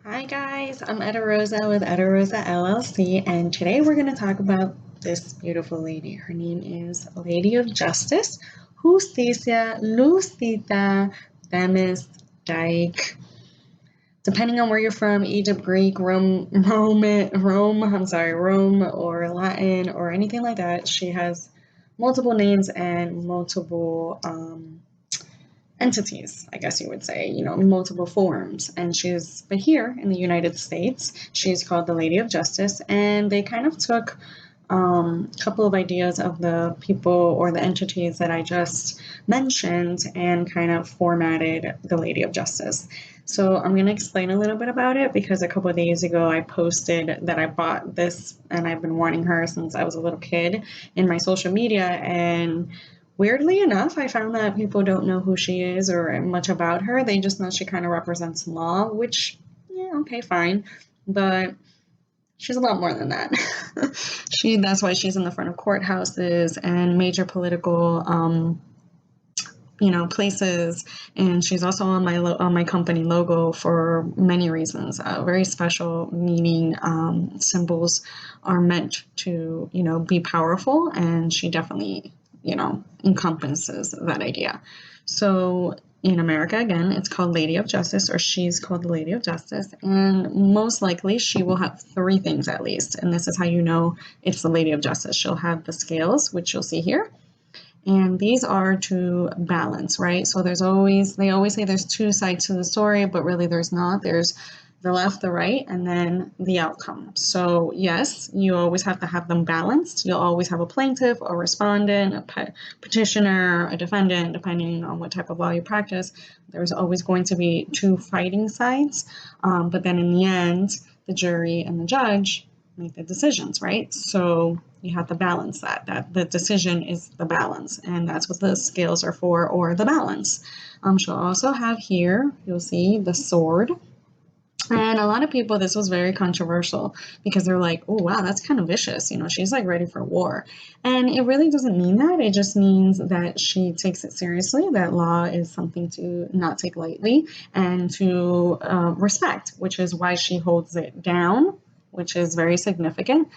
Hi guys, I'm Etta Rosa with Etta Rosa LLC, and today we're going to talk about this beautiful lady. Her name is Lady of Justice, Justicia Lucita Themis Dyke. Depending on where you're from, Egypt, Greek, Rome, or Latin, or anything like that, she has multiple names and multiple entities, I guess you would say, multiple forms. But here in the United States, she's called the Lady of Justice, and they kind of took a couple of ideas of the people or the entities that I just mentioned and kind of formatted the Lady of Justice. So I'm going to explain a little bit about it because a couple of days ago I posted that I bought this and I've been wanting her since I was a little kid in my social media, and weirdly enough, I found that people don't know who she is or much about her. They just know she kind of represents law, which, yeah, okay, fine. But she's a lot more than that. That's why she's in the front of courthouses and major political, places. And she's also on my company logo for many reasons. Very special meaning. Symbols are meant to, be powerful, and she definitely encompasses that idea. So in America, again, it's called Lady of Justice, or she's called the Lady of Justice, and most likely she will have three things at least, and this is how you know it's the Lady of Justice. She'll have the scales, which you'll see here, and these are to balance, right? So they always say there's two sides to the story, but really there's not. There's the left, the right, and then the outcome. So yes, you always have to have them balanced. You'll always have a plaintiff, a respondent, a petitioner, a defendant, depending on what type of law you practice. There's always going to be two fighting sides. But then in the end, the jury and the judge make the decisions, right? So you have to balance that the decision is the balance, and that's what the scales are for, or the balance. She'll also have here, you'll see the sword. And a lot of people, this was very controversial because they're like, oh, wow, that's kind of vicious. She's like ready for war. And it really doesn't mean that. It just means that she takes it seriously, that law is something to not take lightly and to respect, which is why she holds it down, which is very significant,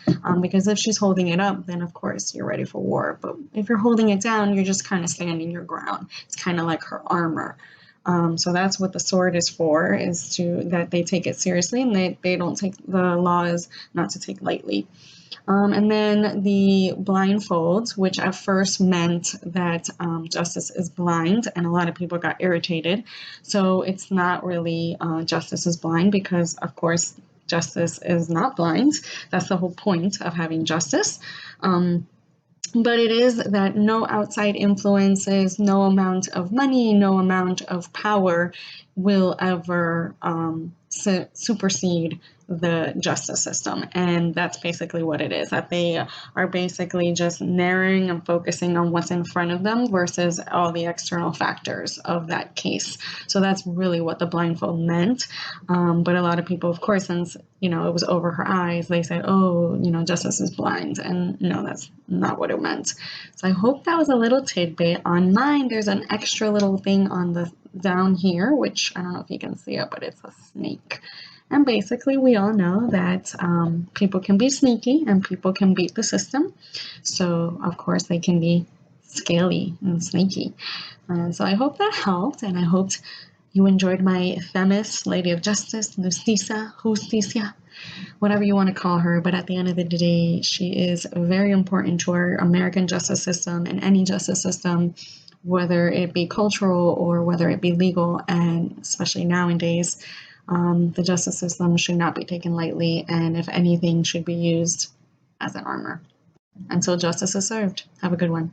because if she's holding it up, then of course you're ready for war. But if you're holding it down, you're just kind of standing your ground. It's kind of like her armor. So that's what the sword is for, is that they take it seriously, and they don't take the law is not to take lightly. And then the blindfolds, which at first meant that justice is blind, and a lot of people got irritated. So it's not really justice is blind, because of course justice is not blind. That's the whole point of having justice. But it is that no outside influences, no amount of money, no amount of power will ever supersede the justice system. And that's basically what it is, that they are basically just narrowing and focusing on what's in front of them versus all the external factors of that case. So that's really what the blindfold meant. But a lot of people, of course, since it was over her eyes, they said, oh, justice is blind. And no, that's not what it meant. So I hope that was a little tidbit. On mine, there's an extra little thing on the down here, which I don't know if you can see it, but it's a snake. And basically, we all know that people can be sneaky and people can beat the system. So, of course, they can be scaly and sneaky. So I hope that helped, and I hoped you enjoyed my Themis, Lady of Justice, Justicia, whatever you want to call her. But at the end of the day, she is very important to our American justice system and any justice system, whether it be cultural or whether it be legal. And especially nowadays, the justice system should not be taken lightly, and if anything, should be used as an armor until justice is served. Have a good one.